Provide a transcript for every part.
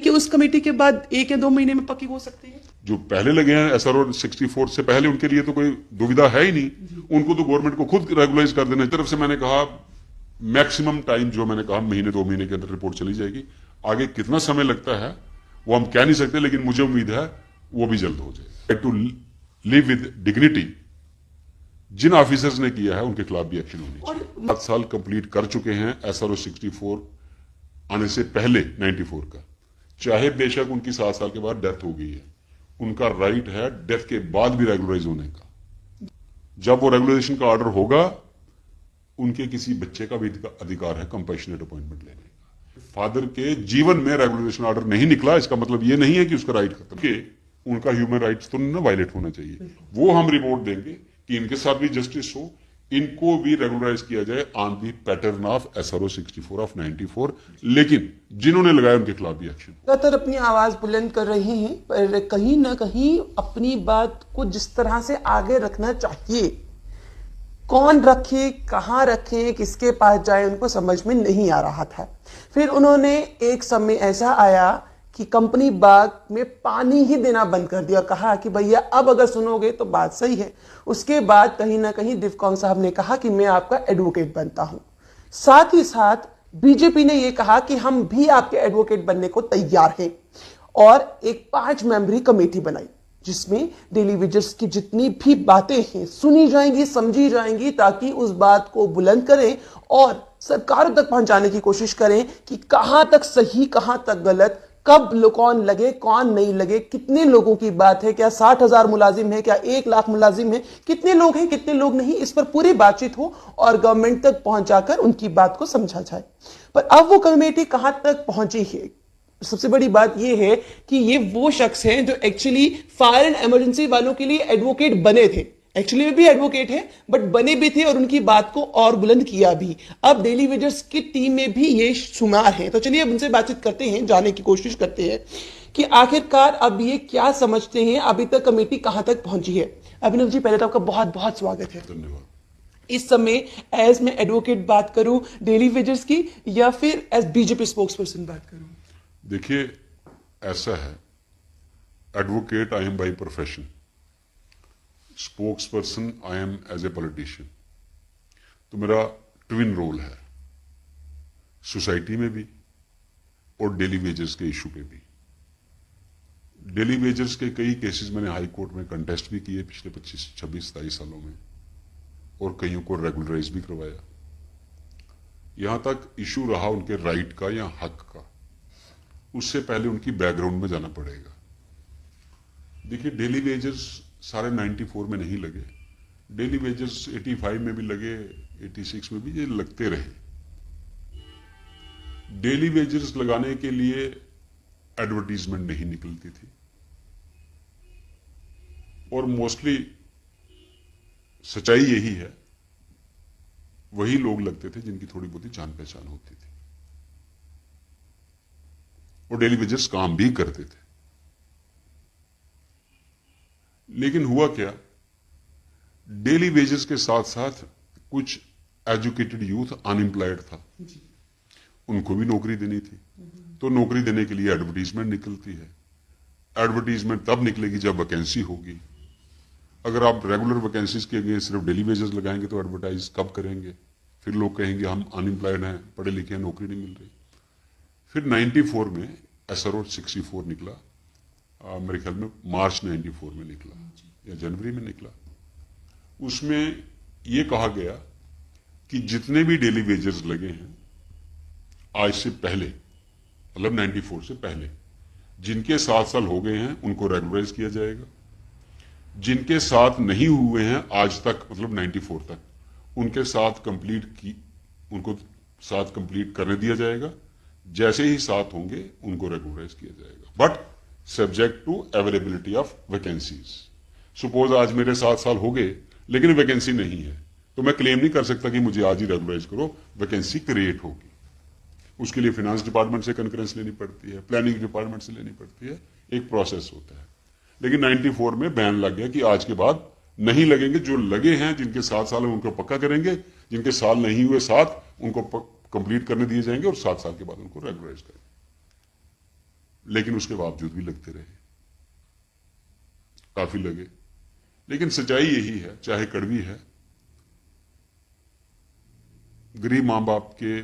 कि उस कमेटी के बाद 1 या 2 महीने में पक्की हो सकती है। जो पहले लगे हैं SRO 64 से पहले, उनके लिए तो कोई दुविधा है ही नहीं, उनको तो गवर्नमेंट को खुद रेगुलाइज कर देना। तरफ से मैंने कहा मैक्सिमम टाइम, जो मैंने कहा महीने 2 महीने के अंदर रिपोर्ट चली जाएगी। आगे कितना समय लगता है वो हम कह नहीं सकते, लेकिन मुझे उम्मीद है वो भी जल्द हो जाए। टू लिव विद डिग्निटी, जिन ऑफिसर्स ने किया है उनके खिलाफ भी एक्शन होनी चाहिए। 7 साल कंप्लीट कर चुके हैं SRO 64 आने से पहले 94 का, चाहे बेशक उनकी 7 साल के बाद डेथ हो गई है, उनका राइट है डेथ के बाद भी रेगुलराइज होने का। जब वो रेगुलराइजेशन का ऑर्डर होगा, उनके किसी बच्चे का भी अधिकार है कंपैशनेट अपॉइंटमेंट लेने का। फादर के जीवन में रेगुलराइजेशन ऑर्डर नहीं निकला, इसका मतलब ये नहीं है कि उसका राइट खत्म, कि उनका ह्यूमन राइट्स तो ना वायलेट होना चाहिए। वो हम रिपोर्ट देंगे कि इनके साथ भी जस्टिस हो, इनको भी रेगुलराइज किया जाए on the pattern of SRO 64 of 94, लेकिन जिन्होंने लगाया उनके खिलाफ भी एक्शन। लगातार अपनी आवाज बुलंद कर रहे हैं, पर कहीं ना कहीं अपनी बात को जिस तरह से आगे रखना चाहिए, कौन रखे, कहां रखे, किसके पास जाए, उनको समझ में नहीं आ रहा था। फिर उन्होंने एक समय ऐसा आया कि कंपनी बाग में पानी ही देना बंद कर दिया और कहा कि भैया अब अगर सुनोगे तो बात सही है। उसके बाद कहीं ना कहीं दिवकॉन साहब ने कहा कि मैं आपका एडवोकेट बनता हूं। साथ ही साथ बीजेपी ने यह कहा कि हम भी आपके एडवोकेट बनने को तैयार हैं और एक 5 मेंबरी कमेटी बनाई, जिसमें डेली वेजर्स की जितनी भी बातें हैं सुनी जाएंगी, समझी जाएंगी, ताकि उस बात को बुलंद करें और सरकारों तक पहुंचाने की कोशिश करें कि कहां तक सही, कहां तक गलत, कब कौन लगे, कौन नहीं लगे, कितने लोगों की बात है, क्या 60,000 मुलाजिम है, क्या 1 लाख मुलाजिम है, कितने लोग हैं, कितने लोग नहीं, इस पर पूरी बातचीत हो और गवर्नमेंट तक पहुंचाकर उनकी बात को समझा जाए। पर अब वो कमेटी कहां तक पहुंची है, सबसे बड़ी बात यह है कि ये वो शख्स हैं जो एक्चुअली फायर एंड इमरजेंसी वालों के लिए एडवोकेट बने थे। एक्चुअली वे भी एडवोकेट हैं, बट बने भी थे और उनकी बात को और बुलंद किया भी। अब डेली वेजर्स की टीम में भी ये शुमार है। तो चलिए अब उनसे बातचीत करते हैं, जानने की कोशिश करते हैं कि आखिरकार अब ये क्या समझते हैं, अभी तक कमेटी कहां तक पहुंची है। अभिनव जी, पहले तो आपका बहुत बहुत स्वागत है। धन्यवाद। इस समय एज मैं एडवोकेट बात करूं डेली वेजर्स की, या फिर एज बीजेपी स्पोक्स पर्सन बात करूं? देखिए, ऐसा है, advocate I am by profession, spokesperson I am as a politician. तो मेरा ट्विन रोल है, सोसाइटी में भी और डेली वेजेस के इशू पे भी। डेली वेजेस के कई केसेस मैंने हाई कोर्ट में कंटेस्ट भी किए पिछले 25, 26, 27 सालों में, और कईयों को रेगुलराइज भी करवाया। यहां तक इशू रहा उनके राइट का या हक का, उससे पहले उनकी बैकग्राउंड में जाना पड़ेगा। देखिए, डेली वेजेस सारे 94 में नहीं लगे, डेली वेजेस 85 में भी लगे, 86 में भी, ये लगते रहे। डेली वेजेस लगाने के लिए एडवर्टीजमेंट नहीं निकलती थी, और मोस्टली सच्चाई यही है, वही लोग लगते थे जिनकी थोड़ी बहुत जान पहचान होती थी, और डेली वेजेस काम भी करते थे। लेकिन हुआ क्या, डेली वेजेस के साथ साथ कुछ एजुकेटेड यूथ अनएम्प्लॉयड था, उनको भी नौकरी देनी थी। तो नौकरी देने के लिए एडवर्टीजमेंट निकलती है। एडवर्टीजमेंट तब निकलेगी जब वैकेंसी होगी। अगर आप रेगुलर वैकेंसीज के लिए सिर्फ डेली वेजेस लगाएंगे तो एडवर्टाइज कब करेंगे? फिर लोग कहेंगे हम अनएम्प्लॉयड हैं, पढ़े लिखे हैं, नौकरी नहीं मिल रही। फिर 94 में SRO 64 निकला, मेरे ख्याल में मार्च 94 में निकला या जनवरी में निकला। उसमें यह कहा गया कि जितने भी डेली वेजेस लगे हैं आज से पहले, मतलब 94 से पहले, जिनके 7 साल हो गए हैं उनको रेगुलराइज किया जाएगा। जिनके साथ नहीं हुए हैं आज तक, मतलब 94 तक, उनके साथ उनको साथ कंप्लीट करने दिया जाएगा। जैसे ही साथ होंगे उनको रेगुलराइज किया जाएगा, but subject to availability of vacancies. Suppose आज मेरे 7 साल हो गए लेकिन वैकेंसी नहीं है, तो मैं क्लेम नहीं कर सकता कि मुझे आज ही रेगुलराइज करो, वैकेंसी क्रिएट होगी। उसके लिए फाइनेंस डिपार्टमेंट से कंकरेंस लेनी पड़ती है, प्लानिंग डिपार्टमेंट से लेनी पड़ती है, एक प्रोसेस होता है। लेकिन 94 में बैन लग गया कि आज के बाद नहीं लगेंगे। जो लगे हैं, जिनके 7 साल हैं उनको पक्का करेंगे, जिनके साल नहीं हुए 7 उनको कंप्लीट करने दिए जाएंगे, और 7 साल के बाद उनको रेगुलराइज करेंगे। लेकिन उसके बावजूद भी लगते रहे, काफी लगे। लेकिन सच्चाई यही है, चाहे कड़वी है, गरीब मां बाप के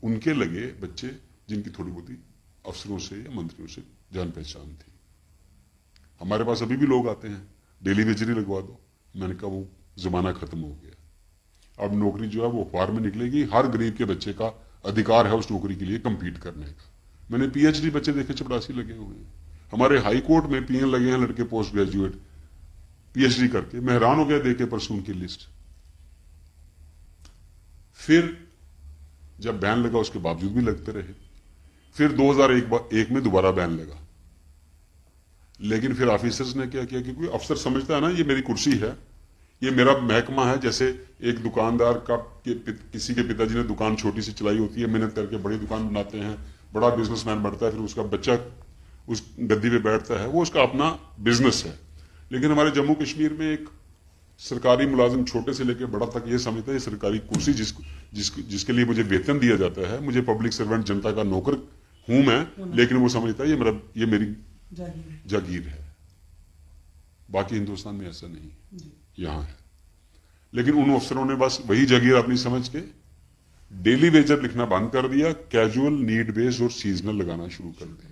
उनके लगे बच्चे जिनकी थोड़ी बहुत अफसरों से या मंत्रियों से जान पहचान थी। हमारे पास अभी भी लोग आते हैं, डेली वेजरी लगवा दो। मैंने कहा वो जमाना खत्म हो गया। अब नौकरी जो है वो अखबार में निकलेगी, हर गरीब के बच्चे का अधिकार है उस नौकरी के लिए कंपीट करने का। मैंने पीएचडी बच्चे देखे, चपरासी लगे हुए हैं। हमारे हाई कोर्ट में पीएन लगे हैं लड़के, पोस्ट ग्रेजुएट पीएचडी करके। मैं हैरान हो गया देखे परसों उनकी लिस्ट। फिर जब बैन लगा उसके बावजूद भी लगते रहे। फिर 2001 में दोबारा बैन लगा। लेकिन फिर ऑफिसर्स ने क्या किया, क्योंकि अफसर समझता है ना ये मेरी कुर्सी है, ये मेरा महकमा है। जैसे एक दुकानदार का किसी के पिताजी ने दुकान छोटी सी चलाई होती है, मेहनत करके बड़ी दुकान बनाते हैं, बड़ा बिजनेसमैन बनता है, फिर उसका बच्चा उस गद्दी पे बैठता है, वो उसका अपना बिजनेस है। लेकिन हमारे जम्मू कश्मीर में एक सरकारी मुलाजिम छोटे से लेकर बड़ा तक ये समझता है ये सरकारी कुर्सी जिसके लिए मुझे वेतन दिया जाता है, मुझे पब्लिक सर्वेंट जनता का नौकर हूं मैं, लेकिन वो समझता है ये मेरी जागीर है। बाकी हिंदुस्तान में ऐसा नहीं, यहां है। लेकिन उन अफसरों ने बस वही जागीर अपनी समझ के डेली वेजर लिखना बंद कर दिया, कैजुअल, नीड बेस्ड और सीजनल लगाना शुरू कर दिया।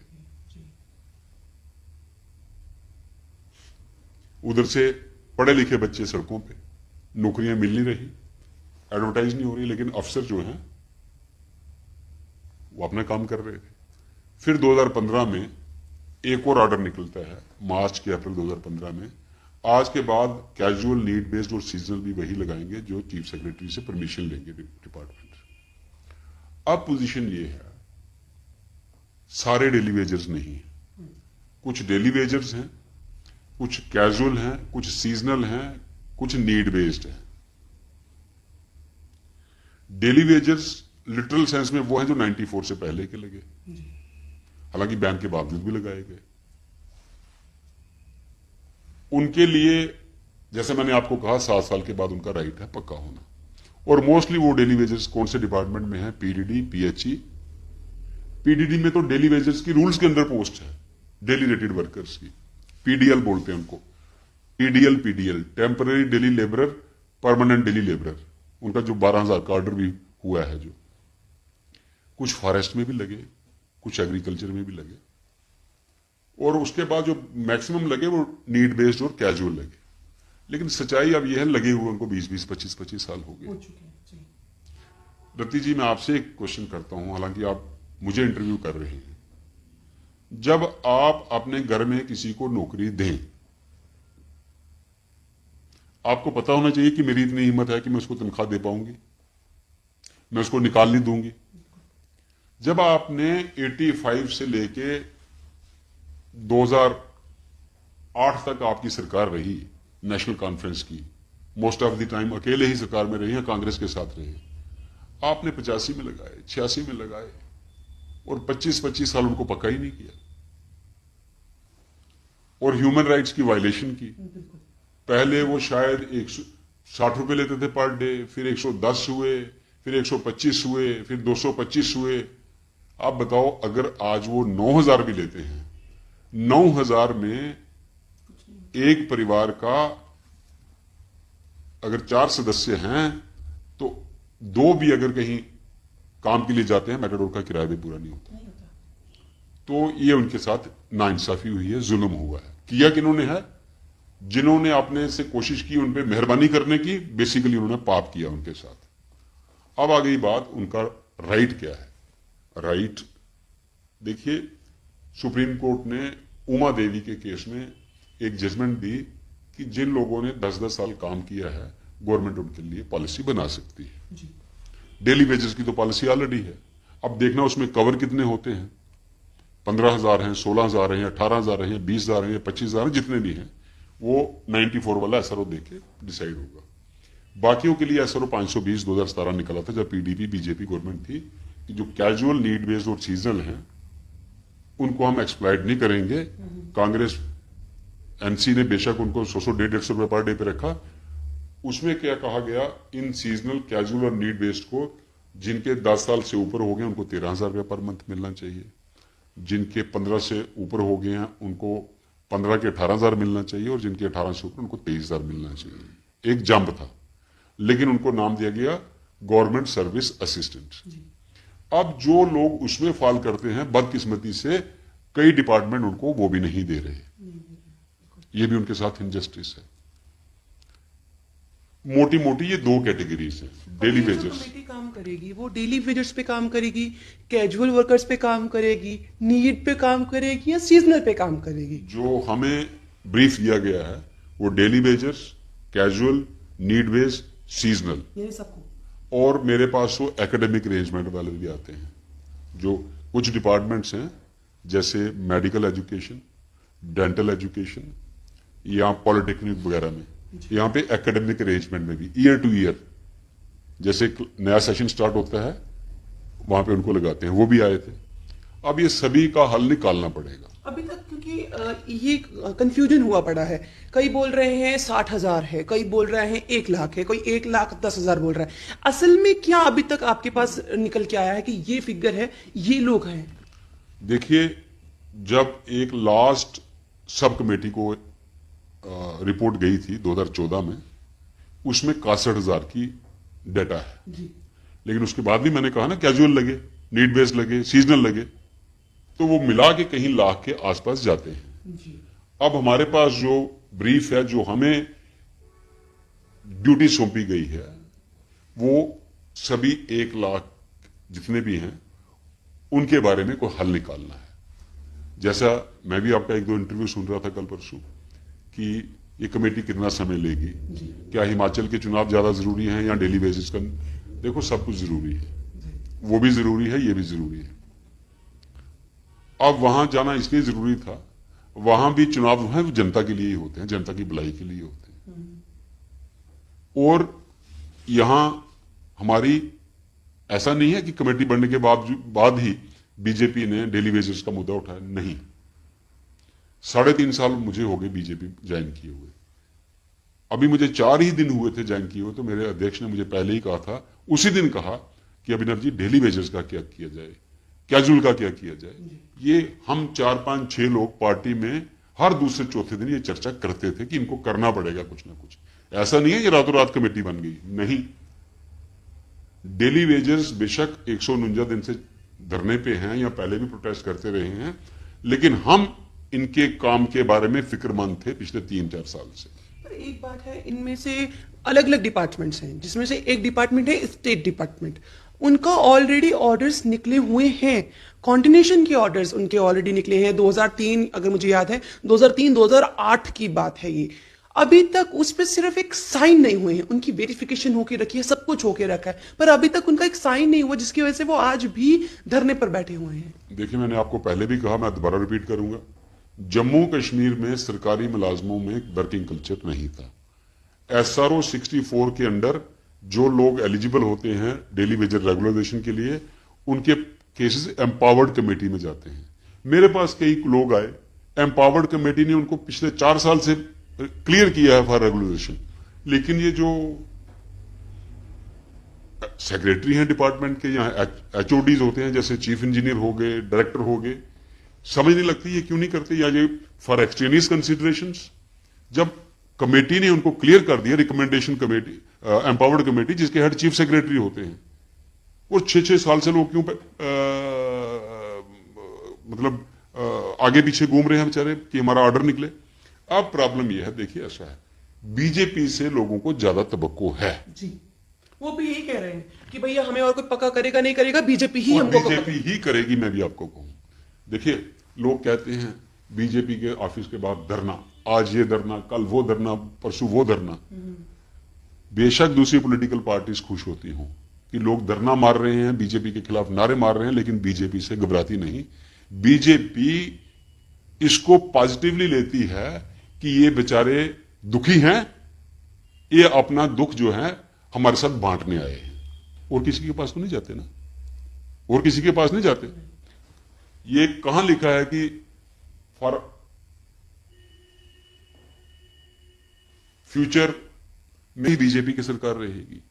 उधर से पढ़े लिखे बच्चे सड़कों पे, नौकरियां मिल नहीं रही, एडवर्टाइज नहीं हो रही, लेकिन अफसर जो हैं वो अपना काम कर रहे थे। फिर 2015 में एक और ऑर्डर निकलता है, मार्च के अप्रैल 2015 में। आज के बाद कैजुअल, नीड बेस्ड और सीजनल भी वही लगाएंगे जो चीफ सेक्रेटरी से परमिशन लेंगे डिपार्टमेंट। अब पोजीशन ये है, सारे डेली वेजर्स नहीं है, कुछ डेली वेजर्स हैं, कुछ कैजुअल हैं, कुछ सीजनल हैं, कुछ नीड बेस्ड हैं। डेली वेजर्स लिटरल सेंस में वो हैं जो 94 से पहले के लगे, हालांकि बैन के बावजूद भी लगाए गए। उनके लिए जैसे मैंने आपको कहा 7 साल के बाद उनका राइट है पक्का होना। और मोस्टली वो डेली वेजर्स कौन से डिपार्टमेंट में है, पीडीडी, पीएचई। पीडीडी में तो डेली वेजर्स की रूल्स के अंदर पोस्ट है, डेली रेटेड वर्कर्स की, पीडीएल बोलते हैं उनको, PDL temporary daily labourer, permanent daily labourer. उनका जो 12,000 का ऑर्डर भी हुआ है, जो कुछ फॉरेस्ट में भी लगे, कुछ एग्रीकल्चर में भी लगे, और उसके बाद जो मैक्सिमम लगे वो नीड बेस्ड और कैजुअल लगे। लेकिन सच्चाई अब यह है, लगे हुए उनको 20-20, 25-25 साल हो गए। रति जी, मैं आपसे एक क्वेश्चन करता हूं, हालांकि आप मुझे इंटरव्यू कर रहे हैं। जब आप अपने घर में किसी को नौकरी दें, आपको पता होना चाहिए कि मेरी इतनी हिम्मत है कि मैं उसको तनख्वाह दे पाऊंगी, मैं उसको निकाल नहीं दूंगी। जब आपने 85 से लेके 2008 तक आपकी सरकार रही, नेशनल कॉन्फ्रेंस की, मोस्ट ऑफ द टाइम अकेले ही सरकार में रही है, कांग्रेस के साथ रहे। आपने 85 में लगाए, 86 में लगाए, और 25-25 साल उनको पक्का ही नहीं किया, और ह्यूमन राइट्स की वायलेशन की। पहले वो शायद 160 रुपए लेते थे पर डे, फिर 110 हुए, फिर 125 हुए, फिर 225 हुए। आप बताओ, अगर आज वो 9,000 भी लेते हैं, 9,000 में एक परिवार का अगर 4 सदस्य हैं तो 2 भी अगर कहीं काम के लिए जाते हैं, मेटाडोर का किराया भी पूरा नहीं होता। तो ये उनके साथ नाइंसाफी हुई है, जुल्म हुआ है। किया किन्होंने है? जिन्होंने अपने से कोशिश की उन पे मेहरबानी करने की, बेसिकली उन्होंने पाप किया उनके साथ। अब आ गई बात, उनका राइट क्या है। राइट देखिए, सुप्रीम कोर्ट ने उमा देवी के केस में एक जजमेंट दी कि जिन लोगों ने 10-10 साल काम किया है, गवर्नमेंट उनके लिए पॉलिसी बना सकती है। डेली वेजेस की तो पॉलिसी ऑलरेडी है। अब देखना उसमें कवर कितने होते हैं, 15,000 हैं, 16,000 हैं, 18,000 हैं, 20,000 हैं, 25,000 जितने भी हैं, वो 94 वाला एसआरओ देके डिसाइड होगा। बाकियों के लिए एसआरओ 520 2017 निकला था, जब पीडीपी बीजेपी गवर्नमेंट थी, कि जो कैजुअल, नीड बेस्ड और सीजनल हैं उनको हम एक्सप्लॉइट नहीं करेंगे। कांग्रेस एनसी ने बेशक उनको 100-150 रुपए पर डे पे रखा। उसमें क्या कहा गया, इन सीजनल, कैजुअल और नीड बेस्ड को जिनके 10 साल से ऊपर हो गए उनको 13,000 रुपये पर मंथ मिलना चाहिए। जिनके 15 से ऊपर हो गए हैं उनको 15 के 18,000 मिलना चाहिए और जिनके 18 से ऊपर उनको 23,000 मिलना चाहिए। एक जंप था, लेकिन उनको नाम दिया गया गवर्नमेंट सर्विस असिस्टेंट। अब जो लोग उसमें फॉल करते हैं, बदकिस्मती से कई डिपार्टमेंट उनको वो भी नहीं दे रहे। ये भी उनके साथ इनजस्टिस है। मोटी मोटी ये 2 कैटेगरीज हैं। डेली वेजेस कमेटी काम करेगी, वो डेली वेजेस पे काम करेगी, कैजुअल वर्कर्स पे काम करेगी, नीड पे काम करेगी या सीजनल पे काम करेगी? जो हमें ब्रीफ दिया गया है वो daily wages, casual, need base, seasonal, ये सबको। और मेरे पास वो एकेडमिक अरेंजमेंट वाले भी आते हैं। जो कुछ डिपार्टमेंट्स हैं जैसे मेडिकल एजुकेशन, डेंटल एजुकेशन या पॉलिटेक्निक वगैरह में, यहाँ पे एकेडमिक अरेंजमेंट में भी ईयर टू ईयर जैसे नया सेशन स्टार्ट होता है वहां पे उनको लगाते हैं। वो भी आए थे। अब ये सभी का हल निकालना पड़ेगा। अभी तक क्योंकि ये कंफ्यूजन हुआ पड़ा है, कई बोल रहे हैं 60,000 है, कई बोल रहे हैं 1 लाख है, कोई 1,10,000 बोल रहा है। असल में क्या अभी तक आपके पास निकल के आया है कि ये फिगर है, ये लोग हैं? देखिए, जब एक लास्ट सब कमेटी को रिपोर्ट गई थी 2014 में, उसमें 61,000 की डेटा है जी। लेकिन उसके बाद भी मैंने कहा ना, कैजुअल लगे, नीड बेस लगे, सीजनल लगे, तो वो मिला के कहीं लाख के आसपास जाते हैं। जी। अब हमारे पास जो ब्रीफ है, जो हमें ड्यूटी सौंपी गई है, वो सभी 1 लाख जितने भी हैं उनके बारे में कोई हल निकालना है। जैसा मैं भी आपका 1-2 इंटरव्यू सुन रहा था कल परसों कि ये कमेटी कितना समय लेगी, क्या हिमाचल के चुनाव ज्यादा जरूरी हैं या डेली बेसिस का? देखो, सब कुछ जरूरी है, वो भी जरूरी है, ये भी जरूरी है। अब वहां जाना इसलिए जरूरी था, वहां भी चुनाव जो है वो जनता के लिए ही होते हैं, जनता की भलाई के लिए होते हैं। और यहां हमारी ऐसा नहीं है कि कमेटी बनने के बाद ही बीजेपी ने डेली वेजेस का मुद्दा उठाया, नहीं। 3.5 साल मुझे हो गए बीजेपी ज्वाइन किए हुए। अभी मुझे 4 ही दिन हुए थे ज्वाइन किए हुए, तो मेरे अध्यक्ष ने मुझे पहले ही कहा था, उसी दिन कहा कि अभिनव जी, डेली वेजेस का क्या किया जाए, कैजुअल का क्या किया जाए। ये हम 4-5-6 लोग पार्टी में हर दूसरे चौथे दिन ये चर्चा करते थे कि इनको करना पड़ेगा कुछ ना कुछ। ऐसा नहीं है ये रातों रात कमेटी बन गई, नहीं। डेली वेजेस बेशक 149 दिन से धरने पे हैं या पहले भी प्रोटेस्ट करते रहे हैं, लेकिन हम इनके काम के बारे में फिक्रमंद थे पिछले 3-4 साल से। पर एक बात है, इनमें से अलग अलग डिपार्टमेंट्स हैं, जिसमें से एक डिपार्टमेंट है स्टेट डिपार्टमेंट। उनका ऑलरेडी ऑर्डर्स निकले हुए हैं, कॉन्टिन्यूशन के ऑर्डर्स उनके ऑलरेडी निकले हैं। 2003, अगर मुझे याद है, 2003-2008 की बात है ये। अभी तक उस पर सिर्फ एक साइन नहीं हुए हैं, उनकी वेरिफिकेशन होके रखी है, सब कुछ होके रखा है, पर अभी तक उनका एक साइन नहीं हुआ, जिसकी वजह से वो आज भी धरने पर बैठे हुए हैं। देखिए, मैंने आपको पहले भी कहा, मैं दोबारा रिपीट करूंगा, जम्मू कश्मीर में सरकारी मुलाजमों में वर्किंग कल्चर नहीं था। SRO 64 के अंडर जो लोग एलिजिबल होते हैं डेली वेजर रेगुलराइजेशन के लिए, उनके केसेस एम्पावर्ड कमेटी में जाते हैं। मेरे पास कई लोग आए, एम्पावर्ड कमेटी ने उनको पिछले 4 साल से क्लियर किया है फॉर रेगुलराइजेशन, लेकिन ये जो सेक्रेटरी हैं डिपार्टमेंट के, यहाँ HODs होते हैं, जैसे चीफ इंजीनियर हो गए, डायरेक्टर हो गए, समझ नहीं लगती ये क्यों नहीं करते, या ये फॉर एक्सटेनियस कंसिडरेशंस। जब कमेटी ने उनको क्लियर कर दिया, रिकमेंडेशन कमेटी, एम्पावर्ड कमेटी, जिसके हेड चीफ सेक्रेटरी होते हैं, वो 6-6 साल से लोग क्यों आगे पीछे घूम रहे हैं बेचारे कि हमारा ऑर्डर निकले। अब प्रॉब्लम यह है, देखिए ऐसा है, बीजेपी से लोगों को ज्यादा तवक्को है जी। वो भी यही कह रहे हैं कि भैया हमें और कोई पक्का करेगा नहीं करेगा, बीजेपी ही हमको बीजेपी ही करेगी। मैं भी आपको कहूं, देखिए, लोग कहते हैं बीजेपी के ऑफिस के बाद धरना, आज ये धरना, कल वो धरना, परसों वो धरना। बेशक दूसरी पॉलिटिकल पार्टीज खुश होती हों कि लोग धरना मार रहे हैं, बीजेपी के खिलाफ नारे मार रहे हैं, लेकिन बीजेपी से घबराती नहीं। बीजेपी इसको पॉजिटिवली लेती है कि ये बेचारे दुखी हैं, ये अपना दुख जो है हमारे साथ बांटने आए हैं। और किसी के पास तो नहीं जाते ना, और किसी के पास नहीं जाते। ये कहां लिखा है कि फॉर फ्यूचर में ही बीजेपी की सरकार रहेगी?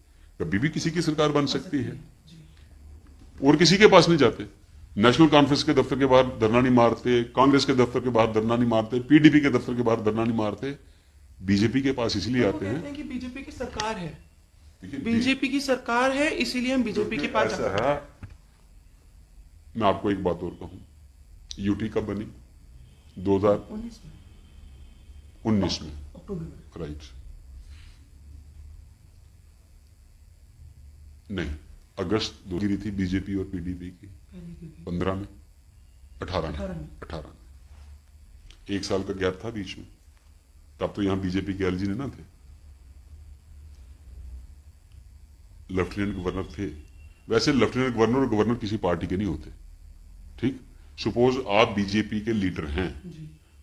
कभी भी किसी की सरकार बन सकती है, और किसी के पास नहीं जाते। नेशनल कॉन्फ्रेंस के दफ्तर के बाहर धरना नहीं मारते, कांग्रेस के दफ्तर के बाहर धरना नहीं मारते, पीडीपी के दफ्तर के बाहर धरना नहीं मारते। बीजेपी के पास इसलिए आते हैं कि बीजेपी की सरकार है, देखिए, बीजेपी की सरकार है, इसीलिए हम बीजेपी के पास ऐसा है। मैं आपको एक बात और कहूं, यूटी कब बनी? 2019 में, अक्टूबर में। राइट? नहीं, अगस्त 2 गिरी थी बीजेपी और पीडीपी की, 15 में, 18 में। 1 साल का गैप था बीच में। तब तो यहां बीजेपी के एलजी ना थे, लेफ्टिनेंट गवर्नर थे। वैसे लेफ्टिनेंट गवर्नर और गवर्नर किसी पार्टी के नहीं होते, ठीक? सपोज आप बीजेपी के लीडर हैं,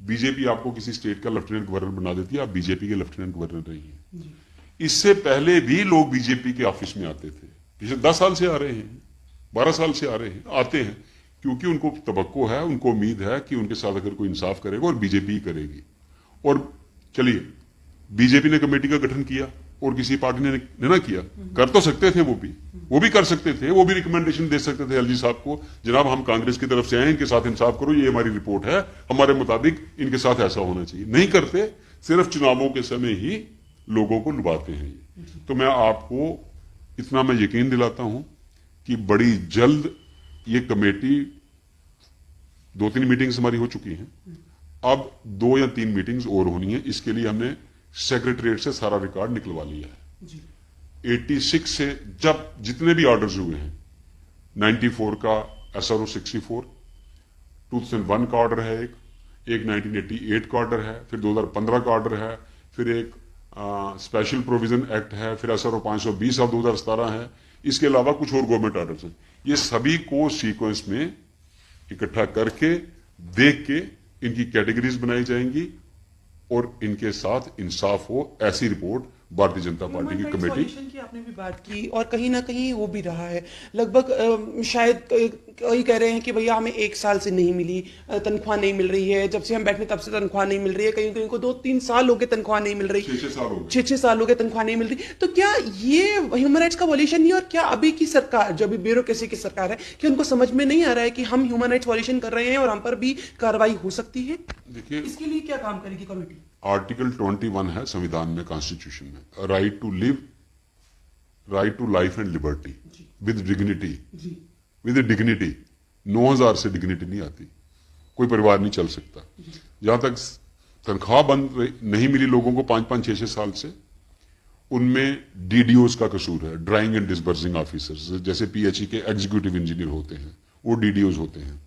बीजेपी आपको किसी स्टेट का लेफ्टिनेंट गवर्नर बना देती है, आप बीजेपी के लेफ्टिनेंट गवर्नर रही हैं। इससे पहले भी लोग बीजेपी के ऑफिस में आते थे, पिछले 10 साल से आ रहे हैं, 12 साल से आ रहे हैं, आते हैं क्योंकि उनको तवक्को है, उनको उम्मीद है कि उनके साथ अगर कोई इंसाफ करेगा और बीजेपी ही करेगी। और चलिए, बीजेपी ने कमेटी का गठन किया और किसी पार्टी ने ना किया, कर तो सकते थे, वो भी कर सकते थे, वो भी रिकमेंडेशन दे सकते थे एलजी साहब को, जनाब हम कांग्रेस की तरफ से आए, इनके साथ इंसाफ करो, ये हमारी रिपोर्ट है, हमारे मुताबिक इनके साथ ऐसा होना चाहिए। नहीं करते, सिर्फ चुनावों के समय ही लोगों को लुभाते हैं ये। तो मैं आपको इतना मैं यकीन दिलाता हूं कि बड़ी जल्द ये कमेटी, 2-3 मीटिंग्स हमारी हो चुकी हैं, अब 2 या 3 मीटिंग्स और होनी है। इसके लिए हमने सेक्रेटरीट से सारा रिकॉर्ड निकलवा लिया है। 86 से जब जितने भी ऑर्डर्स हुए हैं, 94 का SRO 64, 2001 का ऑर्डर है, एक 1988 का ऑर्डर है, फिर 2015 का ऑर्डर है, फिर एक स्पेशल प्रोविजन एक्ट है, फिर SRO 520 ऑफ 2017 है, इसके अलावा कुछ और गवर्नमेंट ऑर्डर्स हैं। ये सभी को सीक्वेंस में इकट्ठा करके देख के इनकी कैटेगरीज बनाई जाएंगी और इनके साथ इंसाफ हो, ऐसी रिपोर्ट भारतीय जनता पार्टी की कमेटी की आपने भी बात की और कहीं ना कहीं हो भी रहा है। लगभग शायद कई कह रहे हैं कि भैया हमें 1 साल से नहीं मिली, तनख्वाह नहीं मिल रही है, जब से हम बैठे तब से तनख्वाह नहीं मिल रही है, कहीं कहीं को 2-3 साल हो गए तनख्वाह नहीं मिल रही, 6-6 साल हो गए तनख्वाह नहीं मिल रही। तो क्या ये ह्यूमन राइट्स का वॉल्यूशन नहीं, और क्या अभी की सरकार, जो अभी ब्यूरोक्रेसी की सरकार है, कि उनको समझ में नहीं आ रहा है कि हम ह्यूमन राइट्स वॉल्यूशन कर रहे हैं और हम पर भी कार्रवाई हो सकती है? देखिए, इसके लिए क्या काम करेगी कमेटी? आर्टिकल 21 है संविधान में, कॉन्स्टिट्यूशन में, right to live, right to life and liberty with dignity, with dignity. 9000 से डिग्निटी नहीं आती, कोई परिवार नहीं चल सकता। जहां तक तनख्वाह बंद नहीं मिली लोगों को 5-5, 6-6 साल से, उनमें डीडीओज का कसूर है, ड्राइंग एंड डिसबर्सिंग ऑफिसर्स, जैसे पीएचई के एग्जीक्यूटिव इंजीनियर होते हैं, वो डीडीओज होते हैं।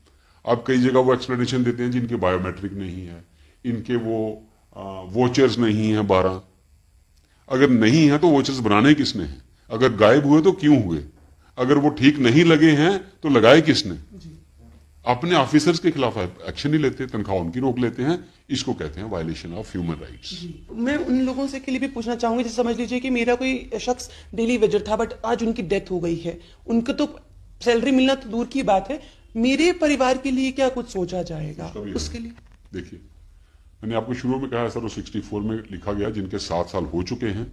अब कई जगह वो एक्सप्लेनेशन देते हैं जिनके बायोमेट्रिक नहीं है, इनके वो वोचर्स नहीं है 12। अगर नहीं है तो वोचर्स बनाने किसने हैं? अगर गायब हुए तो क्यों हुए? अगर वो ठीक नहीं लगे हैं तो लगाए किसने? अपने ऑफिसर्स के खिलाफ एक्शन नहीं लेते, तनख्वाह उनकी रोक लेते हैं। इसको कहते हैं वायलेशन ऑफ ह्यूमन राइट्स। मैं उन लोगों से के लिए भी पूछना चाहूंगी, जैसे समझ लीजिए कि मेरा कोई शख्स डेली वेजर था, बट आज उनकी डेथ हो गई है, उनको तो सैलरी मिलना तो दूर की बात है, मेरे परिवार के लिए क्या कुछ सोचा जाएगा उसके लिए? देखिए, मैंने आपको शुरू में कहा SRO 64 में लिखा गया जिनके 7 साल हो चुके हैं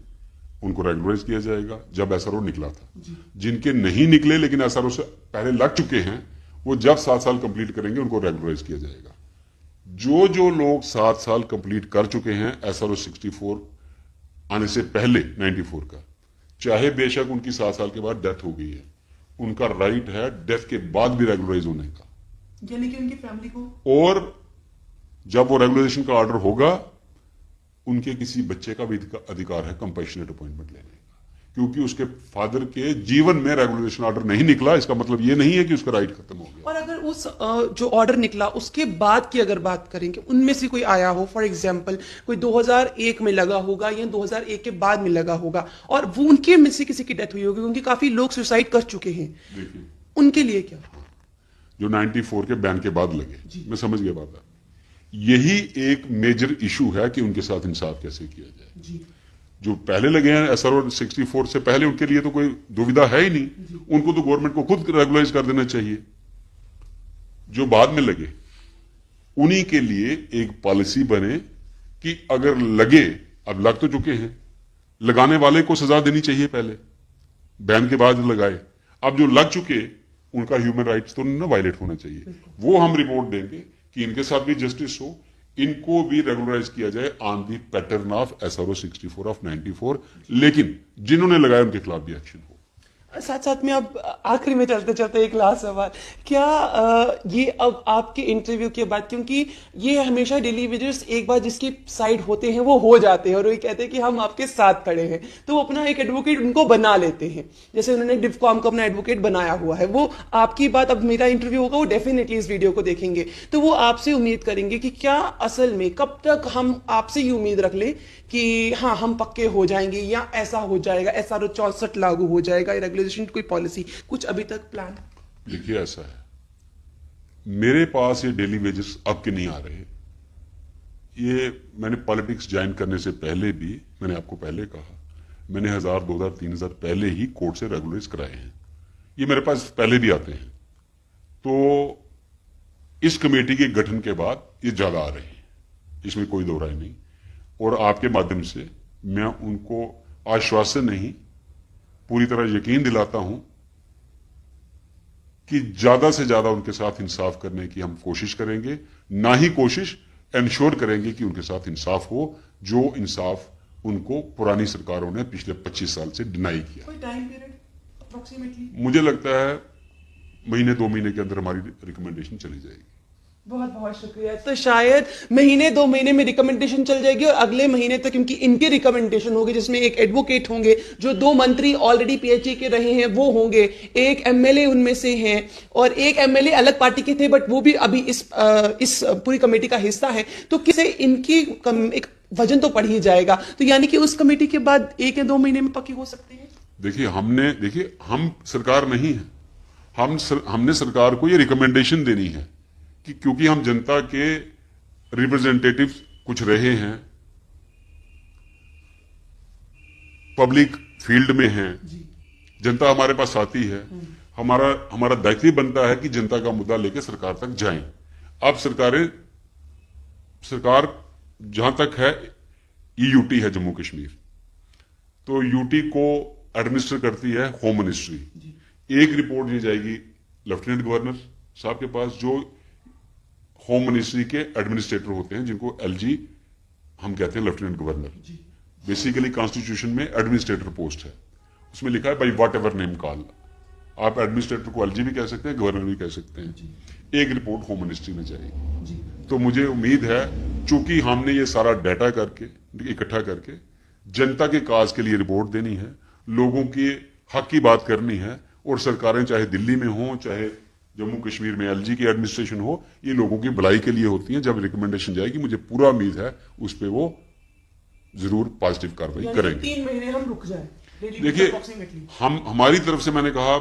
उनको रेगुलराइज किया जाएगा, जब SRO निकला था। जिनके नहीं निकले लेकिन SRO से पहले लग चुके हैं, वो जब 7 साल कंप्लीट करेंगे उनको रेगुलराइज किया जाएगा। जो लोग 7 साल कंप्लीट कर चुके हैं SRO 64 आने से पहले 94 का, चाहे बेशक उनकी 7 साल के बाद डेथ हो गई है, उनका राइट है डेथ के बाद भी रेगुलराइज होने का, यानी कि उनकी फैमिली को। और जब वो रेगुलेशन का ऑर्डर होगा, उनके किसी बच्चे का भी अधिकार है कंपैशनेट अपॉइंटमेंट लेने का, क्योंकि उसके फादर के जीवन में रेगुलेशन ऑर्डर नहीं निकला, इसका मतलब ये नहीं है कि उसका राइट खत्म हो गया। और अगर उस जो ऑर्डर निकला उसके बाद की अगर बात करेंगे, उनमें से कोई आया हो, फॉर एग्जांपल कोई 2001 में लगा होगा या 2001 के बाद में लगा होगा, और वो उनके में से किसी की डेथ हुई होगी, क्योंकि काफी लोग सुसाइड कर चुके हैं, देखिए उनके लिए क्या? जो 94 के बैन के बाद लगे, मैं समझ गया बात। यही एक मेजर इशू है कि उनके साथ इंसाफ कैसे किया जाए। जी। जो पहले लगे हैं SRO 64 से पहले, उनके लिए तो कोई दुविधा है ही नहीं, उनको तो गवर्नमेंट को खुद रेगुलाइज कर देना चाहिए। जो बाद में लगे, उन्हीं के लिए एक पॉलिसी बने कि अगर लगे, अब लग तो चुके हैं, लगाने वाले को सजा देनी चाहिए, पहले बैन के बाद लगाए। अब जो लग चुके उनका ह्यूमन राइट्स तो ना वायलेट होना चाहिए। वो हम रिपोर्ट देंगे कि इनके साथ भी जस्टिस हो, इनको भी रेगुलराइज किया जाए on the pattern of SRO 64 of 94, लेकिन जिन्होंने लगाया उनके खिलाफ भी एक्शन हो। साथ साथ में अब आखिरी में चलते चलते एक लास्ट सवाल, क्या ये अब आपके इंटरव्यू के बाद, क्योंकि ये हमेशा डेली वेजर्स एक बार जिसकी साइड होते हैं वो हो जाते हैं और वो कहते हैं कि हम आपके साथ खड़े हैं, तो वो अपना एक एडवोकेट उनको बना लेते हैं, जैसे उन्होंने डिवकॉम को अपना एडवोकेट बनाया हुआ है। वो आपकी बात, अब मेरा इंटरव्यू होगा वो डेफिनेटली इस वीडियो को देखेंगे, तो वो आपसे उम्मीद करेंगे कि क्या असल में कब तक हम आपसे ये उम्मीद रख लें कि हाँ हम पक्के हो जाएंगे या ऐसा हो जाएगा, SRO 64 लागू हो जाएगा, रेगुलेशन कोई पॉलिसी, कुछ अभी तक प्लान? देखिए ऐसा है, मेरे पास ये डेली वेजेस अब के नहीं आ रहे। ये मैंने पॉलिटिक्स ज्वाइन करने से पहले भी, मैंने आपको पहले कहा, मैंने 1000, 2000, 3000 पहले ही कोर्ट से रेगुलराइज कराए हैं। ये मेरे पास पहले भी आते हैं। तो इस कमेटी के गठन के बाद ये ज्यादा आ रहे हैं, इसमें कोई दो राय नहीं। और आपके माध्यम से मैं उनको आश्वासन नहीं, पूरी तरह यकीन दिलाता हूं कि ज्यादा से ज्यादा उनके साथ इंसाफ करने की हम कोशिश करेंगे, ना ही कोशिश एंश्योर करेंगे कि उनके साथ इंसाफ हो, जो इंसाफ उनको पुरानी सरकारों ने पिछले 25 साल से डिनाई किया। कोई टाइम पीरियड अप्रोक्सीमेटली? मुझे लगता है महीने 2 महीने के अंदर हमारी रिकमेंडेशन चली जाएगी। बहुत बहुत शुक्रिया। तो शायद महीने 2 महीने में रिकमेंडेशन चल जाएगी और अगले महीने तक, क्योंकि इनकी रिकमेंडेशन होगी जिसमें एक एडवोकेट होंगे, जो 2 मंत्री ऑलरेडी PhD के रहे हैं वो होंगे, एक MLA उनमें से हैं और एक MLA अलग पार्टी के थे बट वो भी अभी इस पूरी कमेटी का हिस्सा है, तो किसे इनकी एक वजन तो पड़ ही जाएगा। तो यानी कि उस कमेटी के बाद 1 या 2 महीने में पक्की हो सकती है। देखिए हम सरकार नहीं है, हमने सरकार को ये रिकमेंडेशन देनी है कि क्योंकि हम जनता के रिप्रेजेंटेटिव कुछ रहे हैं, पब्लिक फील्ड में हैं, जनता हमारे पास आती है, हमारा दायित्व बनता है कि जनता का मुद्दा लेकर सरकार तक जाएं। अब सरकार जहां तक है, EUT है जम्मू कश्मीर, तो UT को एडमिनिस्टर करती है होम मिनिस्ट्री। एक रिपोर्ट दी जाएगी लेफ्टिनेंट गवर्नर साहब के पास, जो होम मिनिस्ट्री के एडमिनिस्ट्रेटर होते हैं, जिनको LG हम कहते हैं, लेफ्टिनेंट गवर्नर। बेसिकली कॉन्स्टिट्यूशन में एडमिनिस्ट्रेटर पोस्ट है, उसमें लिखा है by what ever name call. आप एडमिनिस्ट्रेटर को LG भी कह सकते हैं, गवर्नर भी कह सकते हैं। एक रिपोर्ट होम मिनिस्ट्री में जाएगी। तो मुझे उम्मीद है, चूंकि हमने ये सारा डाटा इकट्ठा करके जनता के काज के लिए रिपोर्ट देनी है, लोगों के हक की बात करनी है, और सरकारें चाहे दिल्ली में हो, चाहे जम्मू कश्मीर में LG की एडमिनिस्ट्रेशन हो, ये लोगों की भलाई के लिए होती है। जब रिकमेंडेशन जाएगी, मुझे पूरा उम्मीद है उस पर वो जरूर पॉजिटिव कार्रवाई करेंगे। 3 महीने हम रुक जाए। देखिए, हमारी तरफ से मैंने कहा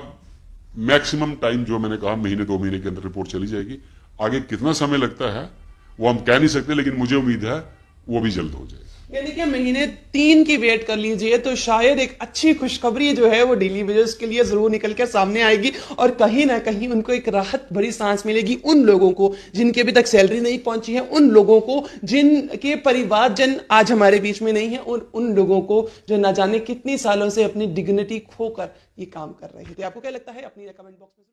मैक्सिमम टाइम, जो मैंने कहा महीने 2 महीने के अंदर रिपोर्ट चली जाएगी। आगे कितना समय लगता है वो हम कह नहीं सकते, लेकिन मुझे उम्मीद है वो भी जल्द हो जाएगा। यानी कि महीने 3 की वेट कर लीजिए, तो शायद एक अच्छी खुशखबरी जो है वो डेली वेजर्स के लिए जरूर निकल कर सामने आएगी और कहीं ना कहीं उनको एक राहत भरी सांस मिलेगी। उन लोगों को जिनके अभी तक सैलरी नहीं पहुंची है, उन लोगों को जिनके परिवारजन आज हमारे बीच में नहीं है, उन लोगों को जो ना जाने कितनी सालों से अपनी डिग्निटी खोकर ये काम कर रहे थे। आपको क्या लगता है? अपनी कमेंट बॉक्स में